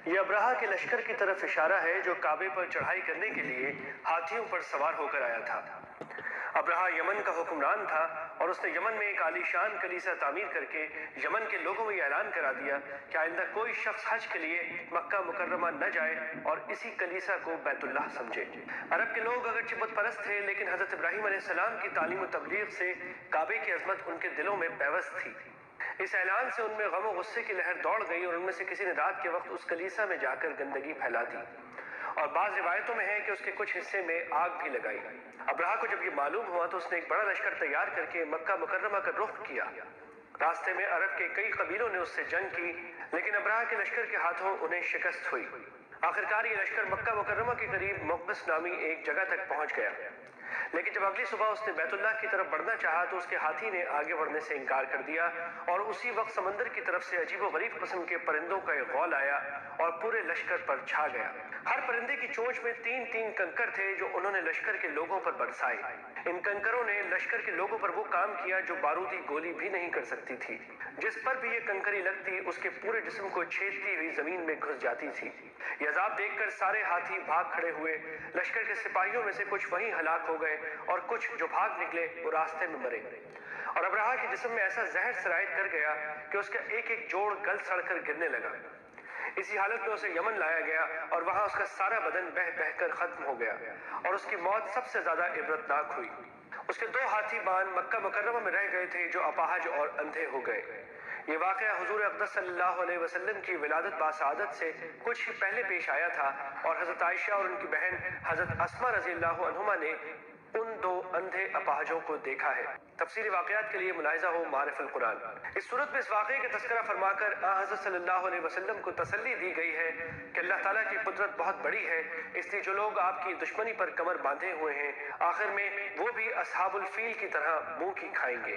یہ ابرہہ کے لشکر کی طرف اشارہ ہے جو کعبے پر چڑھائی کرنے کے لیے ہاتھیوں پر سوار ہو کر آیا تھا۔ ابرہہ یمن کا حکمران تھا اور اس نے یمن میں ایک عالی شان کلیسا تعمیر کر کے یمن کے لوگوں میں یہ اعلان کرا دیا کہ آئندہ کوئی شخص حج کے لیے مکہ مکرمہ نہ جائے اور اسی کلیسا کو بیت اللہ سمجھے۔ عرب کے لوگ اگرچہ بت پرست تھے لیکن حضرت ابراہیم علیہ السلام کی تعلیم و تبلیغ سے کعبے کی عظمت ان کے دلوں میں پیوست تھی۔ اس اعلان سے ان میں غم و غصے کی لہر دوڑ گئی اور ان میں سے کسی نے رات کے وقت اس کلیسا میں جا کر گندگی پھیلا دی، اور بعض روایتوں میں ہے کہ اس کے کچھ حصے میں آگ بھی لگائی۔ ابرہہ کو جب یہ معلوم ہوا تو اس نے ایک بڑا لشکر تیار کر کے مکہ مکرمہ کا رخ کیا۔ راستے میں عرب کے کئی قبیلوں نے اس سے جنگ کی لیکن ابرہہ کے لشکر کے ہاتھوں انہیں شکست ہوئی۔ آخرکار یہ لشکر مکہ مکرمہ کے قریب موقس نامی ایک جگہ تک پہنچ گیا، لیکن جب اگلی صبح اس نے بیت اللہ کی طرف بڑھنا چاہا تو اس کے ہاتھی نے آگے بڑھنے سے انکار کر دیا، اور اسی وقت سمندر کی طرف سے عجیب و غریب قسم کے پرندوں کا ایک غول آیا اور پورے لشکر پر چھا گیا۔ ہر پرندے کی چونچ میں 3 کنکر تھے جو انہوں نے لشکر کے لوگوں پر برسائے۔ ان کنکروں نے لشکر کے لوگوں پر وہ کام کیا جو بارودی گولی بھی نہیں کر سکتی تھی۔ جس پر بھی یہ کنکری لگتی اس کے پورے جسم کو چھیدتی ہوئی زمین میں گھس جاتی تھی۔ یہ عذاب دیکھ کر سارے ہاتھی بھاگ کھڑے ہوئے۔ لشکر کے سپاہیوں میں سے کچھ وہیں ہلاک ہو گئے اور کچھ جو بھاگ نکلے وہ راستے میں مرے، اور ابرہہ کے جسم میں ایسا زہر سرایت کر گیا کہ اس کا ایک ایک جوڑ گل سڑ کر گرنے لگا۔ اسی حالت میں اسے یمن لایا گیا اور وہاں اس کا سارا بدن بہہ بہہ کر ختم ہو گیا، اور اس کی موت سب سے زیادہ عبرتناک ہوئی۔ اس کے 2 ہاتھی بان مکہ مکرمہ میں رہ گئے تھے جو اپاہج اور اندھے ہو گئے۔ یہ واقعہ حضور اقدس صلی اللہ علیہ وسلم کی ولادت باسعادت سے کچھ ہی پہلے پیش آیا تھا، اور حضرت عائشہ اور ان کی بہن حضرت اسماء رضی اللہ عنہما نے ان 2 اندھے اپاہجوں کو دیکھا ہے۔ تفصیلی واقعات کے لیے ملاحظہ ہو معارف القرآن۔ اس صورت میں اس واقعے کا تذکرہ فرما کر حضرت صلی اللہ علیہ وسلم کو تسلی دی گئی ہے کہ اللہ تعالیٰ کی قدرت بہت بڑی ہے، اس لیے جو لوگ آپ کی دشمنی پر کمر باندھے ہوئے ہیں آخر میں وہ بھی اصحاب الفیل کی طرح منہ کی کھائیں گے۔